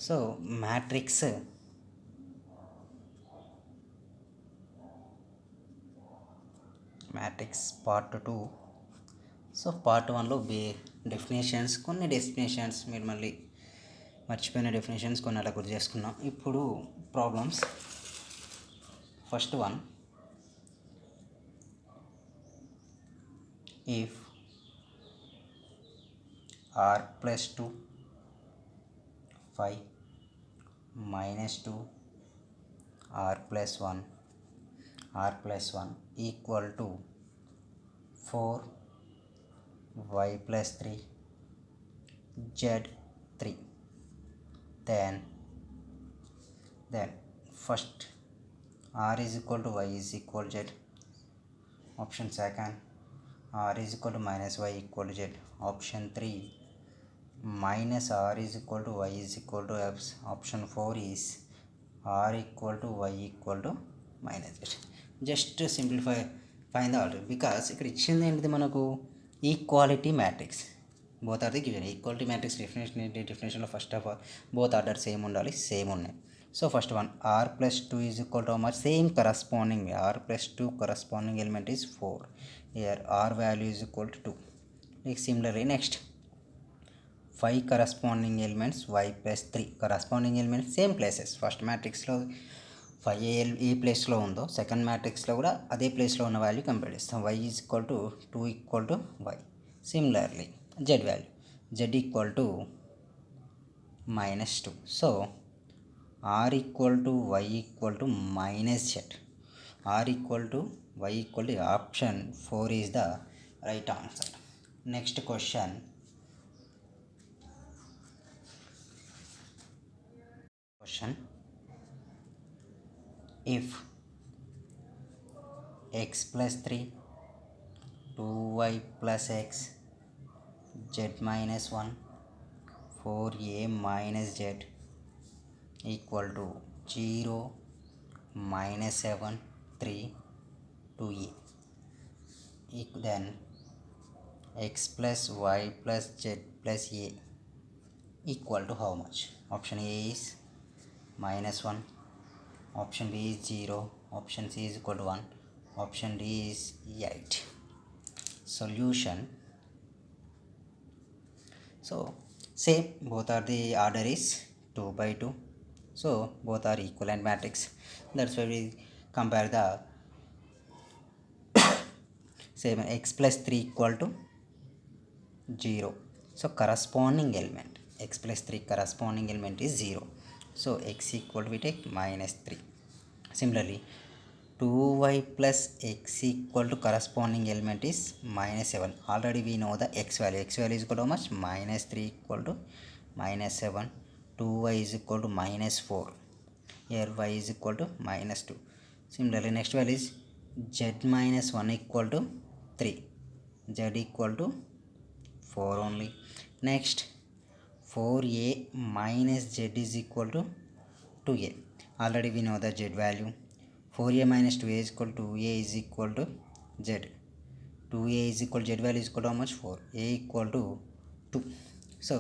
So matrix part 2. So part 1లో కొన్ని definitions మీరు మళ్ళీ మర్చిపోయిన డెఫినేషన్స్ కొన్ని అలా గుర్తు చేసుకున్నాం. ఇప్పుడు problems. First one, if r+2 5 -2 r+1 equal to 4y+3 z3, then first r is equal to y is equal to z. Option second, r is equal to minus y equal to z. Option 3, minus r is equal to y is equal to x. Option 4 is r equal to y equal to minus z. Just simplify, find the order, because ఇక్కడ ఇచ్చింది ఏంటిది మనకు equality matrix. Both are the given. Equality matrix డెఫినేషన్లో first of all both order same ఉండాలి, same ఉన్నాయి. So first one, r+2 is equal to how much? Same corresponding, r+2 corresponding element is 4. Here r value is equal to 2. Similarly next 5 corresponding elements, y+3 corresponding elements same places. First మ్యాట్రిక్స్లో 5 ఏ ప్లేస్లో ఉందో second మ్యాట్రిక్స్లో కూడా అదే ప్లేస్లో ఉన్న value compare చేస్తాం. y is equal to 2 equal to y. Similarly z value, z equal to -2. So r equal to y equal to -z. r equal to y equal to option 4 is the right answer. Next question. If x plus 3, 2y plus x, z minus 1, 4a minus z equal to 0, -7, 3, 2a, then x plus y plus z plus a equal to how much? Option A is -1, option B is 0, option C is equal to 1, option D is 8. Solution. So same, both are the order is 2 by 2, so both are equivalent matrix. That's why we compare the same. X plus 3 equal to 0, so corresponding element, x plus 3 corresponding element is 0, so x equal to, we take -3. Similarly 2y plus x equal to corresponding element is -7. Already we know the x value. X value is equal to how much? -3 equal to -7. 2y is equal to -4. Here y is equal to -2. Similarly next value is z minus 1 equal to 3. Z equal to 4 only. Next 4a minus z is equal to 2a. Already we know the z value. 4a minus 2a is equal to 2a is equal to z. 2a is equal to z value is equal to how much? 4. A equal to 2. So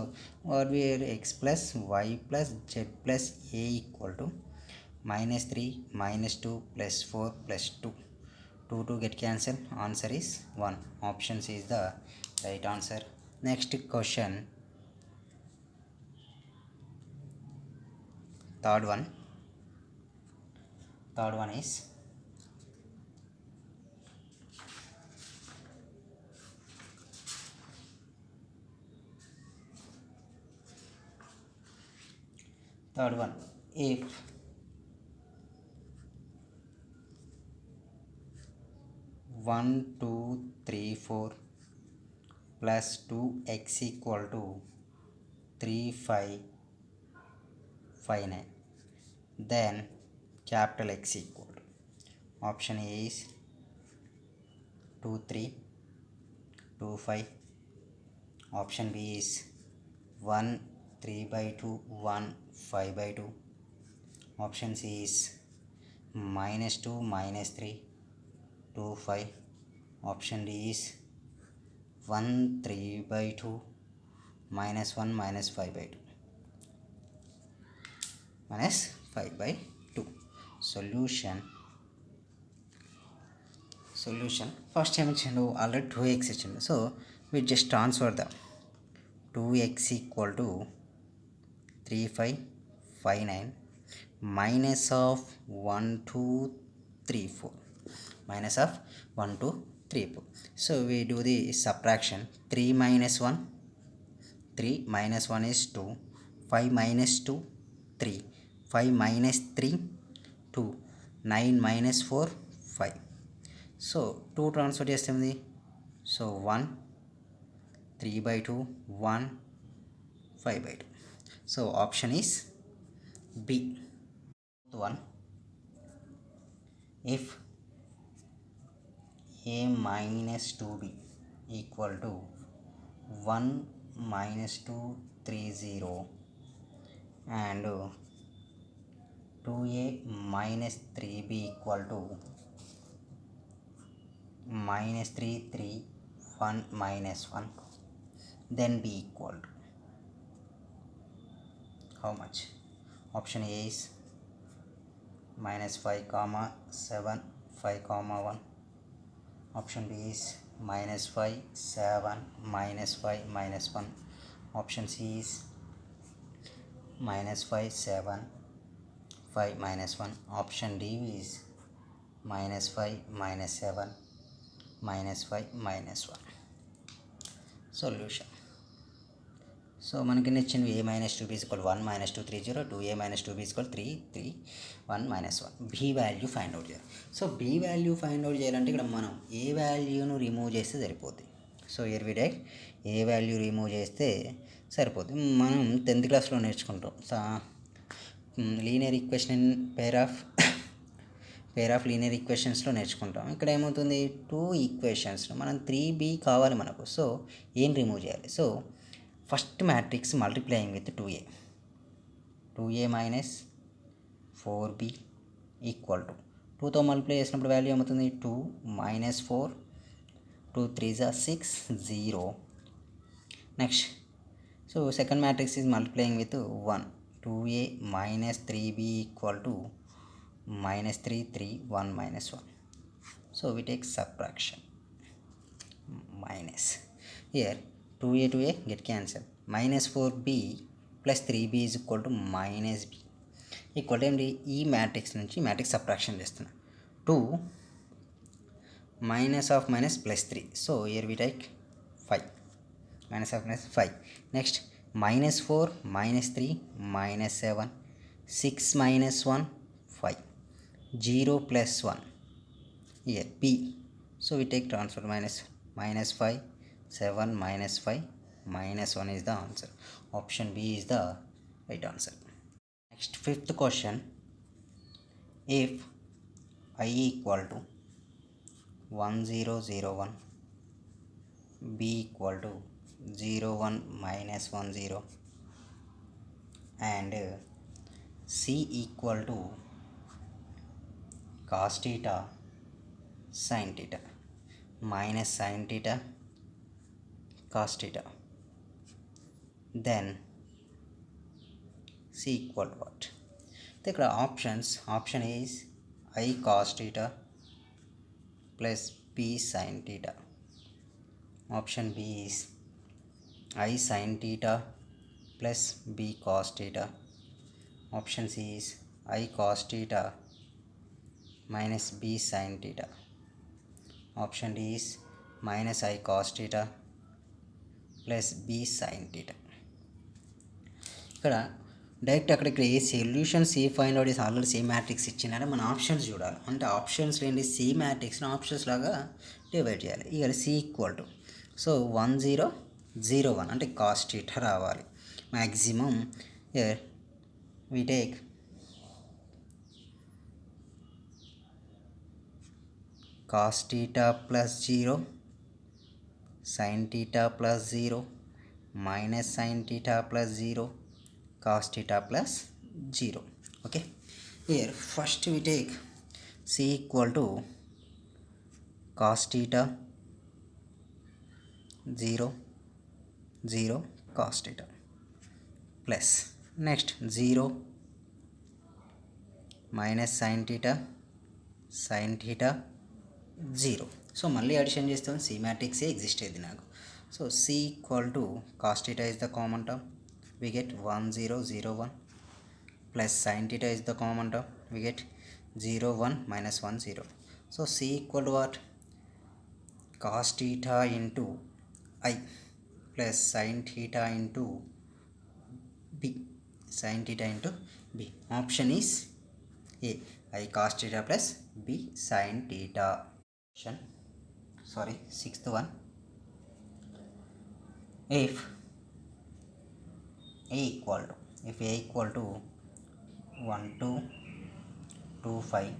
what we have, x plus y plus z plus a equal to -3 -2 plus 4 plus 2. 2 get cancelled. Answer is 1. Option C is the right answer. Next question. Third one is if one, 2, 3, 4 plus 2x equal to 3, 5, 5, 9, then capital X equal to, option A is 2, 3, 2, 5, option B is 1, 3 by 2, 1, 5 by 2, option C is -2, -3, 2, 5, option D is 1, 3 by 2, -1, -5 by 2. minus 5 by 2. Solution first time ఇచ్చిండు already 2x ఇచ్చిండు, so we just transfer the 2x equal to 3559 minus of 1 2 3 4 minus of 1 2 3 4. So we do the subtraction. 3 minus 1, 3 minus 1 is 2, 5 minus 2 3, 5 minus 3 2, 9 minus 4 5. So 2 transfer చేస్తుంది, so 1 3 by 2 1 5 by 2. So option is B. One, if a minus 2b equal to 1 minus 2 3 0 and 2a minus 3b equal to minus 3 3 1 minus 1, then b equal to how much? Option A is minus 5 comma 7 5 comma 1. Option B is minus 5 7 minus 5 minus 1. Option C is minus 5 7 5 minus 1. Option D is minus 5 minus 7 minus 5 minus 1. Solution. So మనకి ఇచ్చినవి a minus 2b is equal to 1 minus 2 3 0, 2a minus 2b is equal to 3 3 1 minus 1. b value find out చేయాలి. So b value find out చేయాలంటే ఇక్కడ మనం A వాల్యూను remove చేస్తే సరిపోద్ది. So here we direct A value remove చేస్తే సరిపోద్ది. మనం 10th క్లాస్లో నేర్చుకుంటాం linear equation pair of linear ఈక్వేషన్స్లో నేర్చుకుంటాం. ఇక్కడ ఏమవుతుంది, 2 ఈక్వేషన్స్లో మనం 3b కావాలి మనకు. సో ఏం రిమూవ్ చేయాలి? So first matrix multiplying with 2a minus 4b equal to 2తో మల్టిప్లై చేసినప్పుడు వాల్యూ ఏమవుతుంది, 2 minus 4 2 3s are 6 0. Next so second matrix is multiplying with 1, 2a minus 3b equal to minus 3 3 1 minus 1. So we take subtraction minus here 2a to a get cancelled, minus 4b plus 3b is equal to minus b equal to ఏంటి, ఈ matrix నుంచి matrix subtraction చేస్తున్నా. 2 minus of minus plus 3, so here we take 5 minus of minus 5. Next minus 4 minus 3 minus 7, 6 minus 1 5, 0 plus 1 here b, so we take transfer minus 5 7 minus 5 minus 1 is the answer. Option B is the right answer. Next, fifth question. If I equal to 1 0 0 1, b equal to 0 1 minus 1 0 and c equal to cos theta sin theta minus sin theta cos theta, then c equal to what? ఇక్కడ options, option A is I cos theta plus b sin theta. Option B is I sin theta plus b cos theta. Option C is I cos theta minus b sin theta. Option D is minus I cos theta plus B sine theta. ఇక్కడ direct అక్కడికి ఏ solution C find out చేసి already C matrix ఇచ్చినారో మన options చూడాలి. అంటే ఆప్షన్స్లో ఏంటి, సి మ్యాట్రిక్స్ని ఆప్షన్స్ లాగా డివైడ్ చేయాలి. ఇక్కడ సి ఈక్వల్ టు సో 1 0 0 1 అంటే కాస్ థీటా రావాలి. Maximum we take cos theta plus 0 sin theta plus 0 minus sin theta plus 0 cos theta plus 0. Okay, here first we take c equal to cos theta 0 0 cos theta plus next 0 minus sine theta 0. So మళ్ళీ addition చేస్తాం, C మ్యాట్రిక్సే exist అయ్యింది నాకు. So C equal to cos theta is the common term, we get 1 0 0 1 plus sine theta is the common term, we get 0 1 minus 1 0. So C equal to what, cos theta into I plus sine theta into B, sin theta into b. Option is A, I cos theta plus B sin theta. Sixth one. If A equal to 1 2 2 5,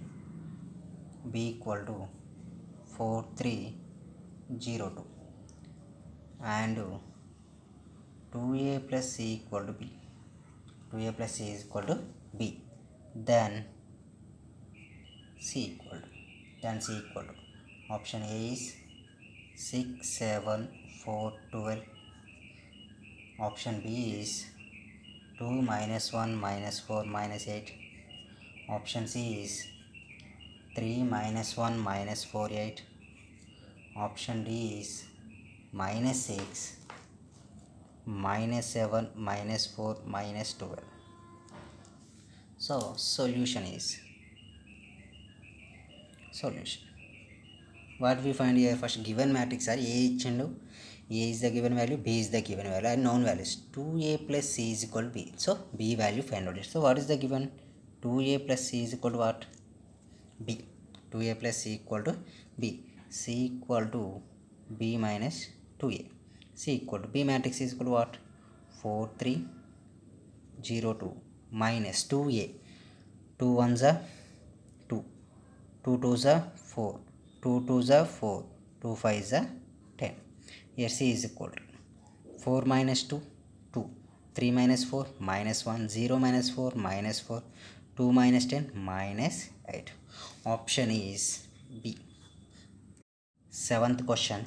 B equal to 4 3 0 2, and 2A plus C equal to B, 2A plus C is equal to B, then C equal to option A is 6 7 4 12, option B is 2 minus 1 minus 4 minus 8, option C is 3 minus 1 minus 4 8, option D is minus 6 minus 7 minus 4 minus 12. So solution what we find here, first given matrix are A ఇచ్చిండు, A is the given value, B is the given value, and known values 2A plus C is equal to B. So B value find out. So what is the given, 2A plus C is equal to what, B. 2A plus C equal to B. C equal to B minus 2A. C equal to B matrix is equal to what, 4 3 0 2 minus 2A, 2 1s are 2, 2 2s are 4, 2 2s are 4, 2 5s are 10. Here C is equal to 4 minus 2 2, 3 minus 4 minus 1, 0 minus 4 minus 4, 2 minus 10 minus 8. Option is B. Seventh question.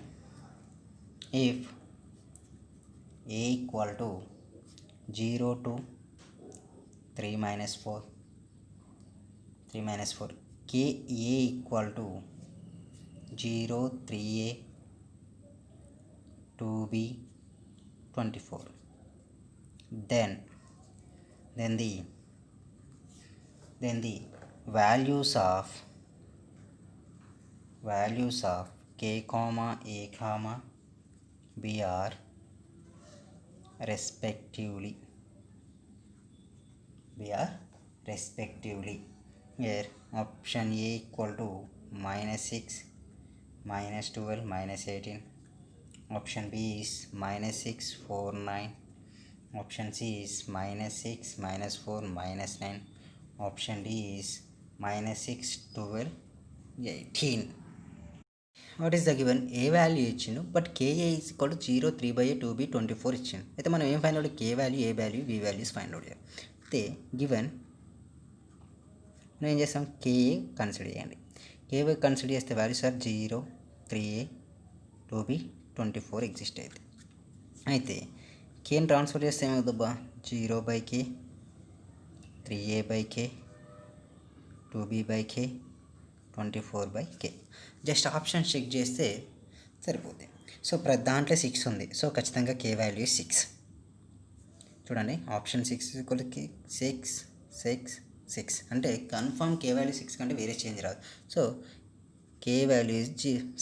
If A equal to 0 to 3 minus 4, K A equal to 0 3A 2B 24, then the values of K comma A comma B are respectively. Here option A equal to minus 6 minus 12 minus 18, option B is minus 6 4 9, option C is minus 6 minus 4 minus 9, option D is minus 6 12 18. What is the given, A value ఇచ్చిండు, but K A is equal to 0 3/a 2b 24 ఇచ్చిండు. అయితే మనం ఏం find out, K value A value V values find out చేయాలి. అయితే given మనం ఏం చేస్తాం, కేఏ కన్సిడర్ చేయండి. కేవై కన్సిడర్ చేస్తే values are 0 3a 2b 24 exist అవుతుంది. అయితే కేని ట్రాన్స్ఫర్ చేస్తే ఏమవుతుందబ్బా, 0/k 3a/k 2b/k 24/k. Just option check చేస్తే సరిపోతుంది. సో ప్రతి దాంట్లో 6 ఉంది, సో ఖచ్చితంగా కే వాల్యూ 6. చూడండి ఆప్షన్ 6 ఈక్వల్ టు 6 6 6 అంటే కన్ఫామ్ కే వాల్యూ 6 కంటే వేరే చేంజ్ రాదు. సో కే వాల్యూ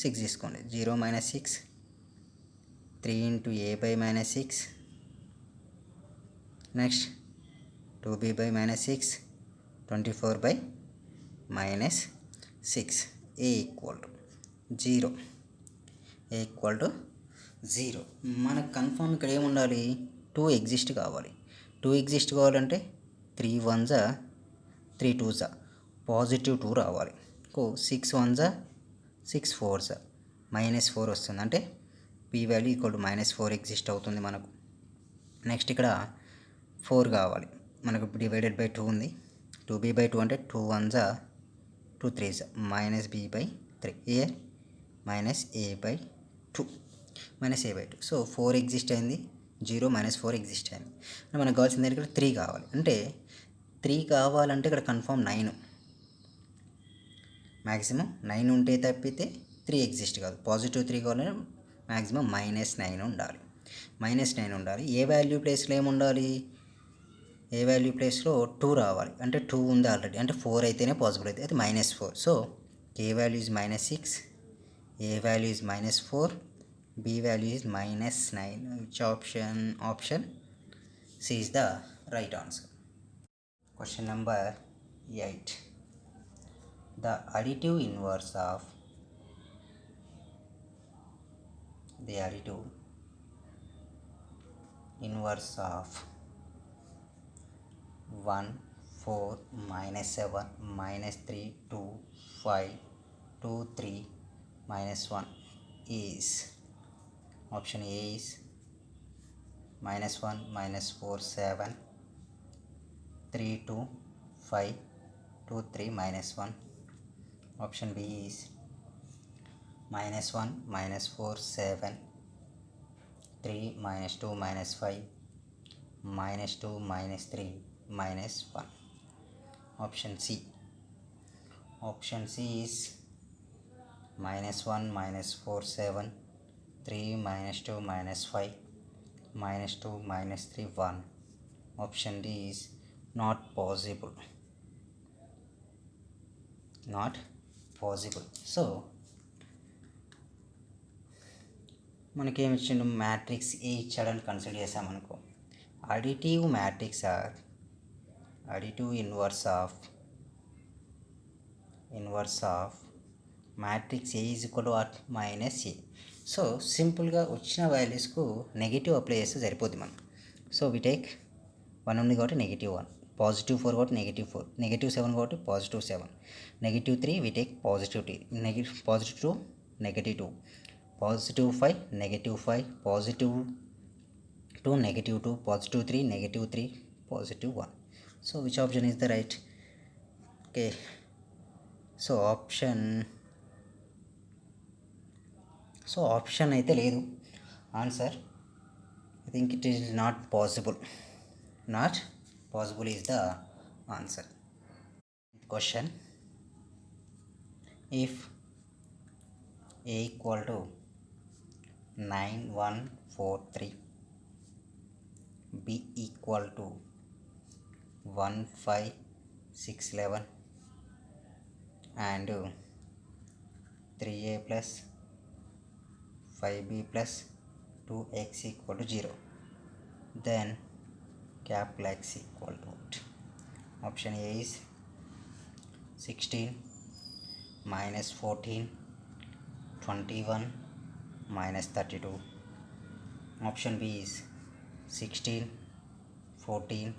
6 తీసుకోండి. 0 minus 6 3 into a/-6, next 2b/-6 24/-6. A equal to 0. మనకు కన్ఫామ్ ఇక్కడ ఏముండాలి, 2 ఎగ్జిస్ట్ కావాలి. 2 ఎగ్జిస్ట్ కావాలంటే 3 1s 3 2s పాజిటివ్ 2 రావాలి. 6 1s 6 4s -4 వస్తుంది, అంటే p value equal to -4 exist అవుతుంది మనకు. నెక్స్ట్ ఇక్కడ 4 కావాలి మనకు, డివైడెడ్ బై 2 ఉంది. 2b/2 అంటే 2 1s 2 3s -b/3, here -a/2. So 4 exist అయింది, 0 -4 ఎగ్జిస్ట్ అయింది. మనకు కావాల్సింది ఇక్కడ 3 కావాలి. అంటే 3 కావాలంటే ఇక్కడ కన్ఫామ్ 9. మ్యాక్సిమం 9 ఉంటే తప్పితే 3 ఎగ్జిస్ట్ కాదు. పాజిటివ్ 3 కావాలంటే మ్యాక్సిమం -9 ఉండాలి. -9 ఉండాలి. ఏ వాల్యూ ప్లేస్లో ఏముండాలి? ఏ వాల్యూ ప్లేస్లో 2 రావాలి. అంటే 2 ఉంది ఆల్రెడీ, అంటే 4 అయితేనే పాసిబుల్ అవుతుంది. అయితే -4. So A value is -6, A value is -4, B value is -9. Which option C is the right answer. Question number 8. The additive inverse of 1, 4, -7, -3, 2, 5, 2, 3, -1 is, option A is -1, -4, 7, 3, 2, 5, 2, 3, -1. Option B is -1, -4, 7, 3, -2, -5, -2, -3, -1. Option C is -1, -4, 7, 3, -2, -5, -2, -3, 1. Option D is not possible. So మనకేమి ఇచ్చిండు? Matrix A ఇచ్చాడని consider చేసామనుకో, additive matrix or additive inverse of matrix A is equal to what? -A. So సింపుల్గా వచ్చిన వాల్యూస్కు negative apply చేస్తే సరిపోద్ది మనం. So we take 1 ఉంది కాబట్టి -1, +4 కాబట్టి -4, -7 కాబట్టి +7, -3 we take +2, +2 -2, +5 -5, +2 -2, +3 -3, +1. So which option is the right? Okay, so option అయితే లేదు. Answer I think it is not possible is the answer. Question, if A equal to 9, 1, 4, 3, B equal to 1, 5, 6, 11, and 3A plus 5B plus 2X equal to 0, then capital X equal to what? Option A is 16, -14, 21, -32. Option B is 16, 14,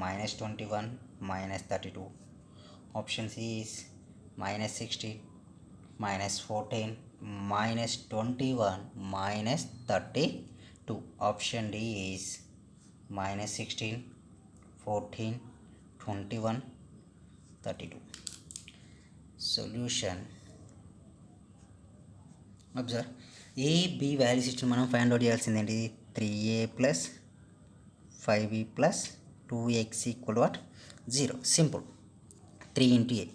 -21, -32. Option C is -16, -14, -21, -32. Option D is -16, 14, 21, 32. Solution. Observe, A B values ఇచ్చిన మనం find out చేయాల్సింది ఏంటి? 3A plus 5B plus 2X equal to what? 0. Simple. 3 into A.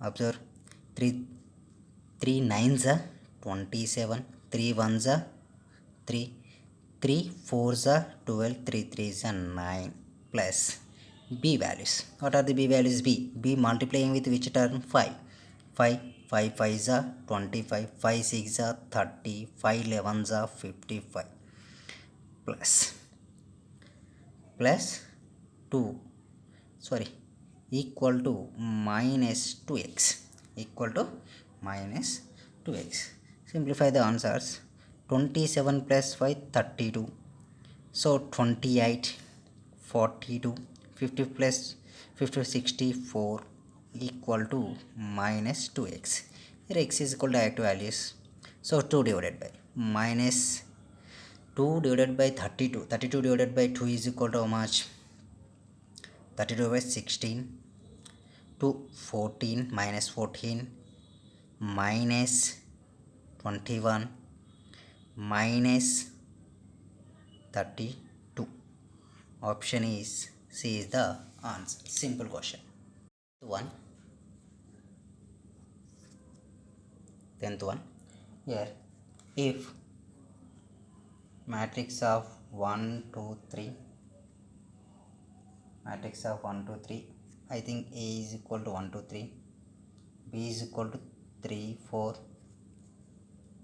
Observe, 3 9s are 27, 3 1s are 3, 3 4s are 12, 3 3s are 9 plus B values. What are the B values? B multiplying with which term? 5. 5 5s are 25, 5 6s are 30, 5 11s are 55, plus 2, equal to -2x, simplify the answers. 27 plus 5 32, so 28, 42, 50 plus 50 64, equal to -2x. Here x is equal to direct values, so 2 divided by -2 divided by 32, 32 divided by 2 is equal to how much? 32 by 16, 2 14, -14, -21, -32. Option is C is the answer. Simple question. 1. 10th one. Here if matrix of 1 2 3, matrix of 1 2 3, I think A is equal to 1 2 3, B is equal to 3 4,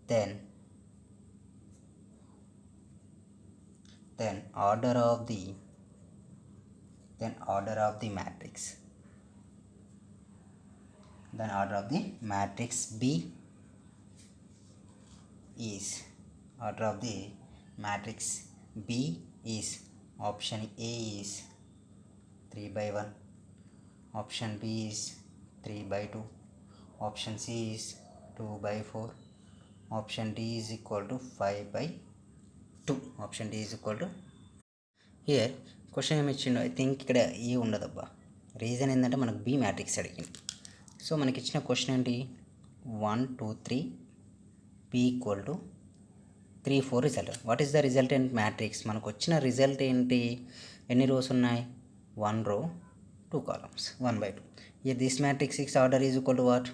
then order of the matrix, then order of the matrix B is, order of the matrix B is, option A is 3 by 1, option B is 3 by 2, option C is 2 by 4, option D is equal to 5 by 2, option D is equal to. Here question ఏమి ఇచ్చిండు, I think ఇక్కడ ఏ ఉండదబ్బా. Reason ఏంటంటే మనకు B matrix అడిగింది. So మనకి ఇచ్చిన question ఏంటి, 1 2 3 B equal to 3 4 result. What is the resultant matrix? మనకు వచ్చిన రిజల్ట్ ఏంటి, ఎన్ని రోస్ ఉన్నాయి, 1 రో 2 columns, 1 by 2. Year this matrix six order is equal to what,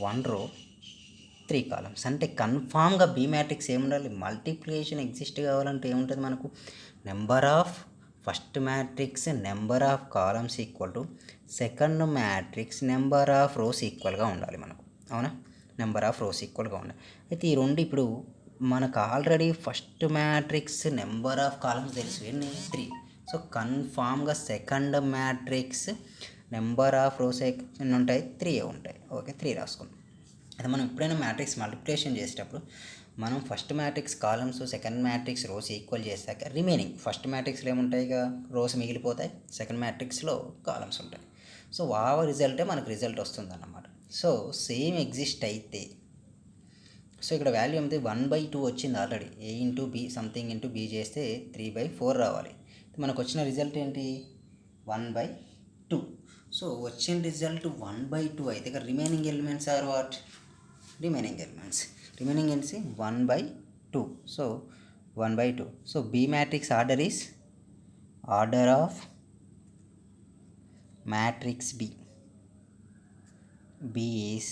1 రో 3 కాలమ్స్. అంటే కన్ఫామ్గా బి మ్యాట్రిక్స్ ఏముండాలి, మల్టిప్లికేషన్ ఎగ్జిస్ట్ కావాలంటే ఏముంటుంది మనకు, number of first matrix number of columns equal to second matrix number of rows ఈక్వల్గా ఉండాలి మనకు, అవునా, నెంబర్ ఆఫ్ రోస్ ఈక్వల్గా ఉండాలి. అయితే ఈ రెండు ఇప్పుడు మనకు already first matrix number of columns తెలుసు, ఎన్ని 3. సో కన్ఫామ్గా second matrix number of rows ఎన్ని ఉంటాయి, 3 ఉంటాయి. ఓకే, 3 రాసుకుందాం. అయితే మనం ఎప్పుడైనా మ్యాట్రిక్స్ మల్టిప్లికేషన్ చేసేటప్పుడు మనం first matrix columns second matrix rows equal చేశాక రిమైనింగ్ ఫస్ట్ మ్యాట్రిక్స్లో ఏముంటాయి, రోస్ మిగిలిపోతాయి, సెకండ్ మ్యాట్రిక్స్లో కాలమ్స్ ఉంటాయి. సో ఆ రిజల్టే మనకు రిజల్ట్ వస్తుంది అన్నమాట. సో సేమ్ ఎగ్జిస్ట్ అయితే, సో ఇక్కడ వాల్యూ ఏమిటి, 1 by 2 వచ్చింది already, A into B something into B చేస్తే 3 by 4 రావాలి. మనకు వచ్చిన రిజల్ట్ ఏంటి, 1 by 2. సో వచ్చిన రిజల్ట్ 1 by 2 అయితే ఇక్కడ remaining elements are what, remaining elements 1 by 2. So 1 by 2. So B matrix order is, order of matrix B is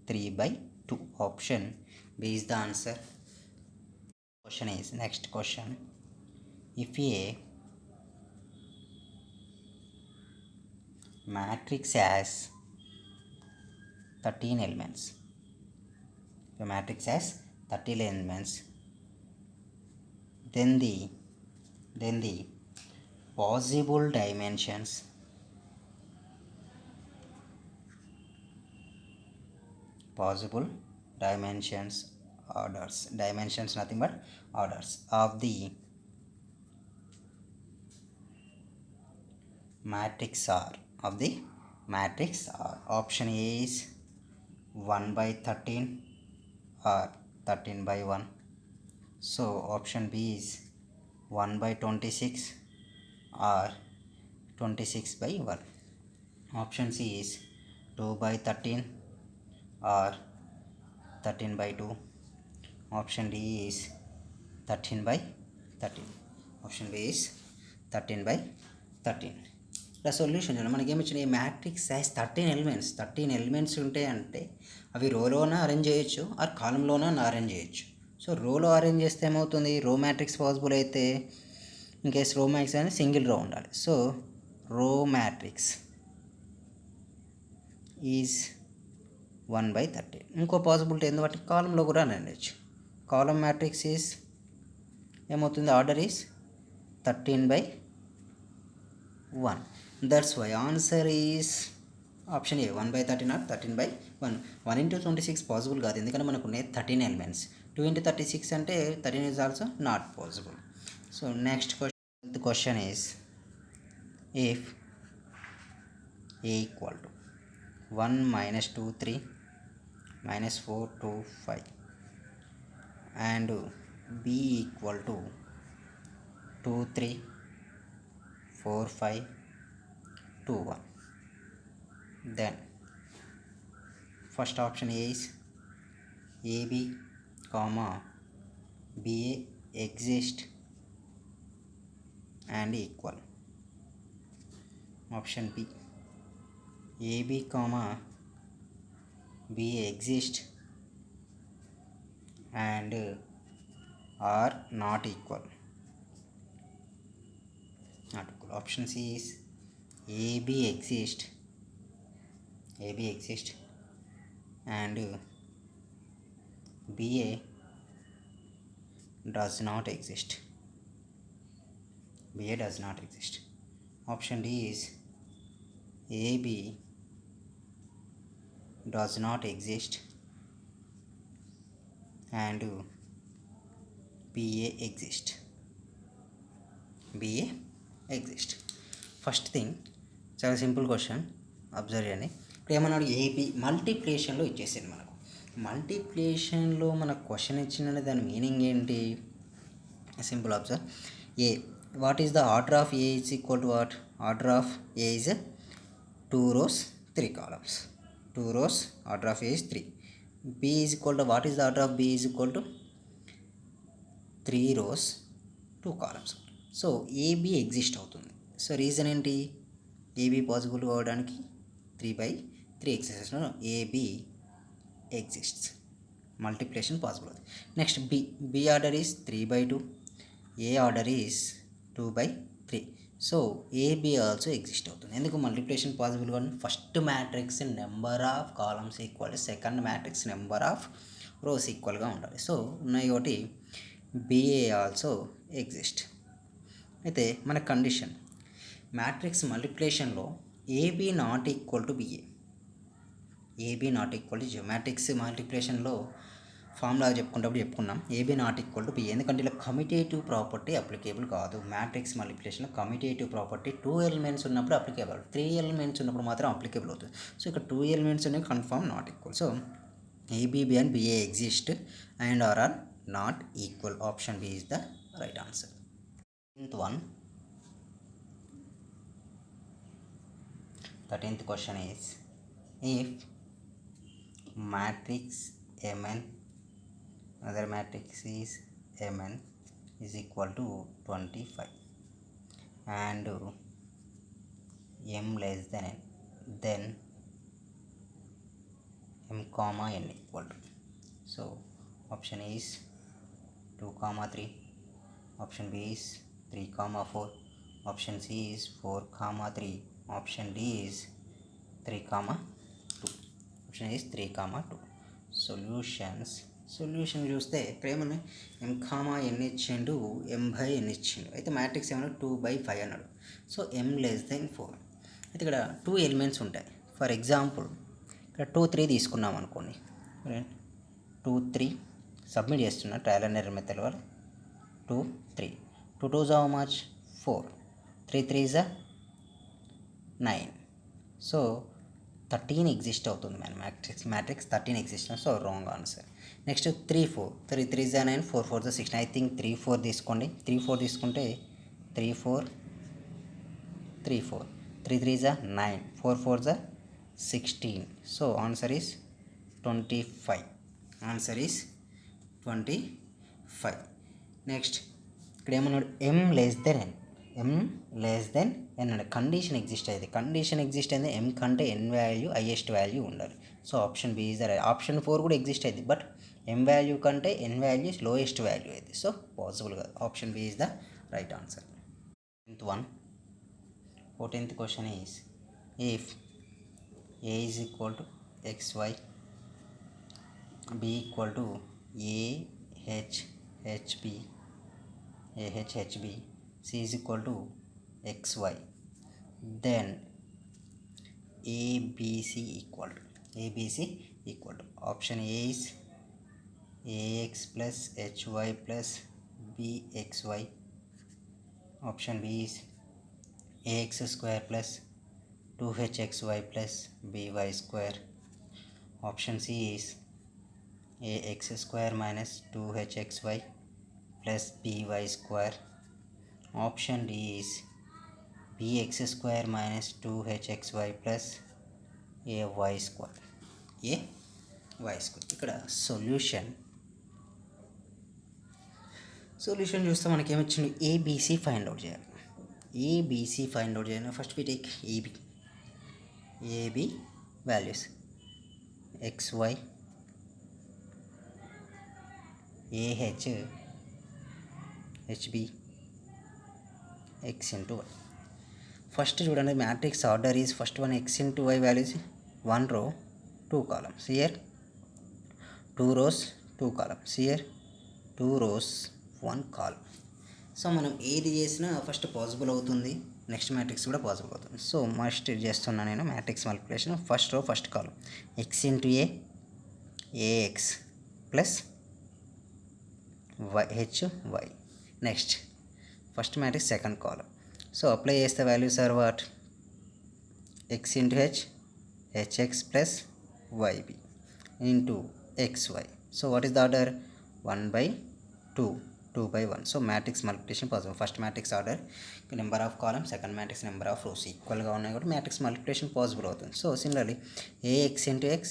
3 by 2. Option B is the answer. Question is, next question, if a matrix has 13 elements, the matrix has 13 elements, then the possible dimensions orders, dimensions nothing but orders of the matrix are, option A is 1 by 13 or 13 by 1. So option B is 1 by 26 or 26 by 1. Option C is 2 by 13 or 13 by 2. Option D is 13 by 13. Option B is 13 by 13. The solution మనకి ఏమి ఇచ్చిన, matrix has 13 elements ఉంటాయి అంటే అవి రోలోన arrange చేయొచ్చు are కాలంలోన arrange చేయొచ్చు. So రోలో arrange చేస్తే ఏమవుతుంది, రో మ్యాట్రిక్స్ పాసిబుల్ అయితే, ఇన్ కేస్ రో మ్యాట్రిక్స్ అనేది సింగిల్ రో ఉండాలి. సో రో మ్యాట్రిక్స్ ఈజ్ 1 by 13. ఇంకో పాసిబిలిటీ ఎందుకంటే కాలంలో కూడా అనొచ్చు, కాలం మ్యాట్రిక్స్ ఈజ్ ఏమవుతుంది, order is 13 by 1. That's why answer is option A, 1 by 13 or 13 by 1. 1 into 26 పాసిబుల్ కాదు, ఎందుకంటే మనకు ఉన్నాయి 13 ఎలిమెంట్స్. 2 into 36 అంటే 13 is also not possible. So next question is, if A equal to 1 minus 2 3 minus 4 2 5 and B equal to 2 3 4 5 2 1, then first option is AB comma BA exist and equal. Option B AB comma BA exist and are not equal. Not equal. Option C is AB exist and BA does not exist. BA does not exist. Option D is AB does not exist and BA exist. BA exist. First thing చాలా simple question observe చేయండి. ఇప్పుడు ఏమన్నాడు, AB మల్టిప్లికేషన్లో ఇచ్చేసింది మనకు. మల్టిప్లికేషన్లో మనకు question ఇచ్చిందంటే దాని meaning ఏంటి? Simple observe. A what is the order of A is equal to what? Order of A is 2 rows 3 columns. 2 rows, order of A is 3. B is equal to, what is the order of B is equal to 3 rows 2 columns. So A B exist అవుతుంది. So reason ఏంటి? A B possible కావడానికి 3/3 exist. A B exists, multiplication possible అవుతుంది. Next B order is 3/2, A order is 2/3. So A B also exist అవుతుంది. ఎందుకు multiplication possible కానీ? First matrix number of columns equal, second matrix number of rows ఈక్వల్గా ఉండాలి. So ఉన్నాయి ఒకటి BA also exist. అయితే మన కండిషన్ మ్యాట్రిక్స్ మల్టిప్లికేషన్లో A B not equal to B A, A B not equal to zero. Matrix మల్టిప్లికేషన్లో ఫార్ములా చెప్పుకున్నాం A B not equal to B A. ఎందుకంటే ఇలా కమ్యూటేటివ్ ప్రాపర్టీ అప్లికేబుల్ కాదు. మ్యాట్రిక్స్ మల్టిప్లికేషన్లో కమ్యూటేటివ్ ప్రాపర్టీ 2 ఎలిమెంట్స్ ఉన్నప్పుడు అప్లికేబుల్, 3 ఎలిమెంట్స్ ఉన్నప్పుడు మాత్రం అప్లికేబుల్ అవుతుంది. సో ఇక్కడ 2 ఎలిమెంట్స్ అనేవి confirm not equal. So A B B and B A exist and are not equal. Option B is the right answer. 13th question is, if matrix Mn, other matrix is Mn is equal to 25 and m less than n, then m comma n equal to. So option A is 2, 3, option B is 3, 4, option C is 4, 3, option D is 3, 2. option A is 3, 2. Solution చూస్తే ఇక్కడ ఏమన్నా m, n ఇచ్చిండు, m/n ఇచ్చిండు. అయితే matrix ఏమన్నా 2/5 అన్నాడు. So m less than 4. అయితే ఇక్కడ 2 ఎలిమెంట్స్ ఉంటాయి. ఫర్ ఎగ్జాంపుల్ ఇక్కడ 2, 3 తీసుకున్నాం అనుకోండి. 2, 3 సబ్మిట్ చేస్తున్నా ట్రయల్ అండ్ ఎర్రర్ మెథడ్ వల్ల. 2, 3, 2 2s how much? 4, 3 3s 9. So 13 exist అవుతుంది మన matrix 13 exist. So wrong answer. Next 3 4, 3 3s 9, 4 4s 16. I think 3 4 తీసుకోండి. 3 4 తీసుకుంటే 3 4 3 4, 3 3s 9, 4 4s 16. So answer is 25. Answer is 25. Next ఇక్కడ ఏమన్నాడు? m less than n, m less than n అంటే condition exist అయ్యేది. Condition exist అయితే m కంటే n వాల్యూ highest value ఉండాలి. So option B is the right. Option 4 కూడా exist అయ్యింది, బట్ m వాల్యూ కంటే n వాల్యూ లోయెస్ట్ వాల్యూ అయింది. సో పాసిబుల్ కాదు. Option B is the right answer. 14th question is, if a is equal to xy, b equal to ahhb, c is equal to xy, then abc equal to. Option A is ax plus hy plus bxy. Option B is ax square plus 2hxy plus by square. Option C is ax square minus 2hxy plus by square. Option D is bx square minus 2hxy plus ay square. ఇక్కడ solution చూస్తే మనకి ఏమొచ్చింది? A B C find out చేయాలి. First we take A B values. xy hb x into y. First చూడండి matrix order is first one x into y values 1 row 2 columns. Here 2 rows 2 columns. Here 2 rows 1 column. So మనం ఏది చేసినా first possible అవుతుంది, next matrix కూడా possible అవుతుంది. So must చేస్తున్నా నేను matrix multiplication. First row first column x into a ax plus hy. Next first matrix second column. So apply చేస్తే values are what x into h hx plus yb into xy. So what is the order? 1 by 2, 2 by 1. So matrix multiplication possible. First matrix order number of columns, second matrix number of rows equal గా ఉన్నాయి కాబట్టి matrix multiplication possible అవుతుంది. So similarly ax into x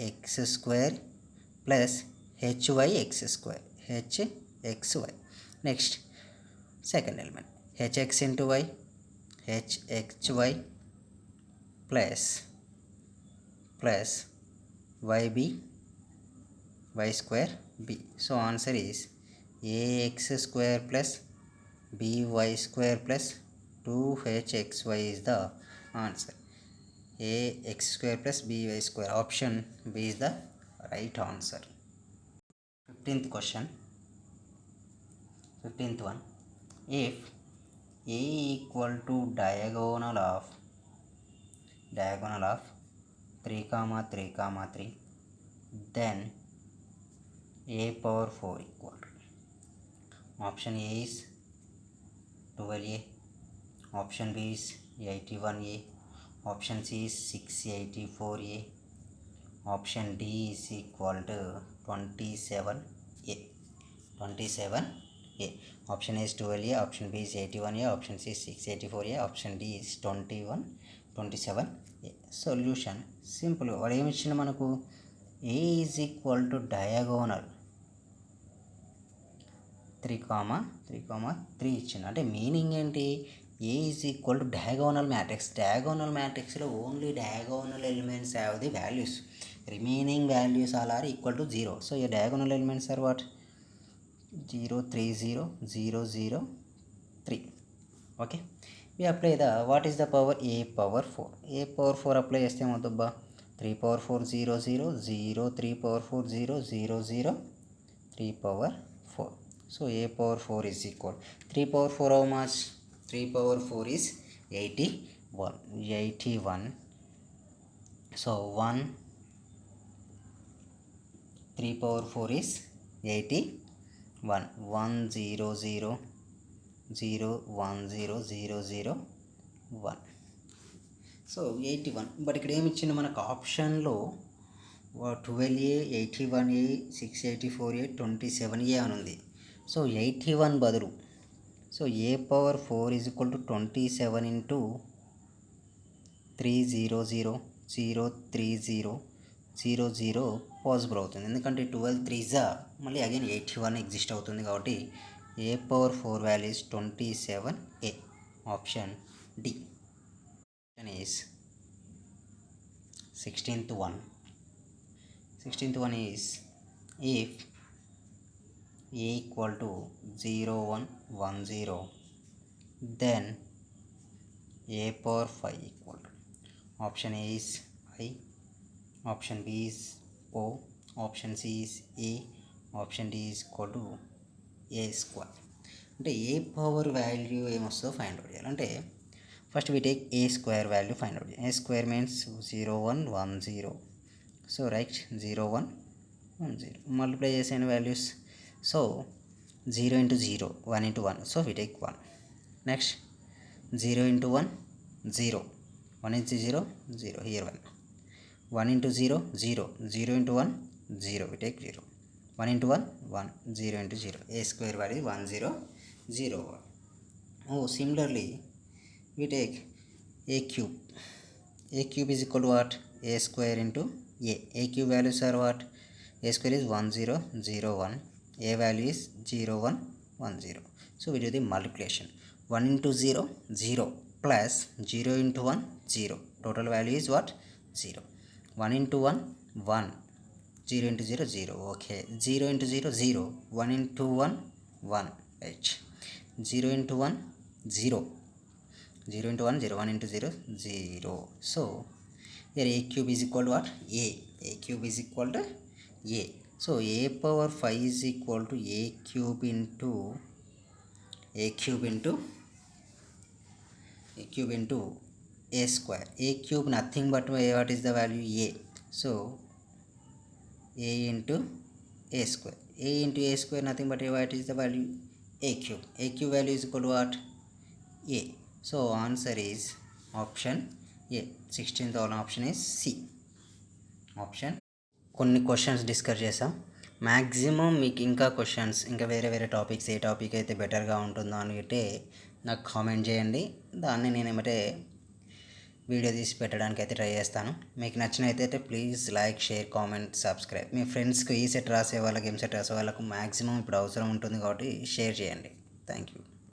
ax square plus hyx square hxy. Next second element hx into y hxy plus yb y square b. So answer is ax square plus by square plus 2hxy is the answer. ax square plus by square, option b is the right answer. 15th question, 15th one. If a equal to diagonal of 3 comma 3 comma 3, then a power 4 equal to, option A is 12a, option B is 81a, option C is 684a, option D is equal to 27a. Option A is 12a, option B is 81a, option C is 684a, option D is 27a. Solution simple. వాడు ఏమి ఇచ్చిన మనకు a is equal to diagonal 3 comma 3 ఇచ్చింది. అంటే meaning ఏంటి? a is equal to diagonal matrix. Diagonal matrixలో only diagonal elements have the values, remaining values all are equal to 0. So your diagonal elements are what? 0 3 0 0 0 3. Okay, we apply the what is the power? A power 4. A power 4 apply చేస్తే ఏమవుతుందా? 3 power 4 0 0 0 3 power 4 0 0 0 3 power 4. So a power 4 is equal 3 power 4 how much? 3 power 4 is 81. So 1 3 power 4 is 81. 1 0 0 0 1 0 0 0 1. So 81. But ఇక్కడ ఏమి ఇచ్చింది మనకు ఆప్షన్లో? 12a 81a 684a 27a అని ఉంది. So 81 బదులు, so a power 4 is equal to 27 into 300 030 00 possible అవుతుంది. ఎందుకంటే 12 3s మళ్ళీ అగైన్ 81 ఎగ్జిస్ట్ అవుతుంది కాబట్టి a power 4 value is 27a. Option D. Is 16th one. 16th one is if a equal to 0 1 1 0, then a power 5 equal to, option A is I, option B is O, option C is A, option D is equal to a square. అంటే A power value ఏమొస్తుందో find out చేయాలి. అంటే first we take A square value find out చేయాలి. A square means 0 1 1 0. So write 0 1 1 0 multiply చేసిన values. So 0 into 0 1 into 1. So we take 1. Next 0 into 1 0, 1 into 0 0, here 1. 1 into 0 0, 0 into 1 0, we take 0. 1 into 1 1, 0 into 0. A square value 1 0 0 1. Oh, similarly we take a cube. A cube is equal to what? A square into a. A cube values are what? A square is 1 0 0 1. A value is 0 1 1 0. So we do the multiplication. 1 into 0 0 plus 0 into 1 0. Total value is what? 0. 1 into 1 1, 0 into 0 0, okay, 0 into 0 0, 1 into 1 1, right, 0 into 1 0, 0 into 1 0, 1 into 0 0. So here a cube is equal to what? A cube is equal to a. So a power 5 is equal to a cube into a cube into a square. A cube nothing but what is the value? A. So a into a square. A into a square nothing but what is the value? A cube. A cube value is equal to what? A. So answer is option A. 16th option is C. Option. కొన్ని questions discuss చేసాం. Maximum మీకు ఇంకా questions ఇంకా వేరే topics ఏ topic అయితే బెటర్గా ఉంటుందో అని అంటే నాకు కామెంట్ చేయండి. దాన్ని నేను ఏమంటే వీడియో తీసి పెట్టడానికి అయితే ట్రై చేస్తాను. మీకు నచ్చినైతే please like, share, comment, subscribe. మీ ఫ్రెండ్స్కి ఈ సెట్ రాసే వాళ్ళకి, సెట్ రాసే వాళ్ళకు మ్యాక్సిమం ఇప్పుడు అవసరం ఉంటుంది కాబట్టి షేర్ చేయండి. Thank you.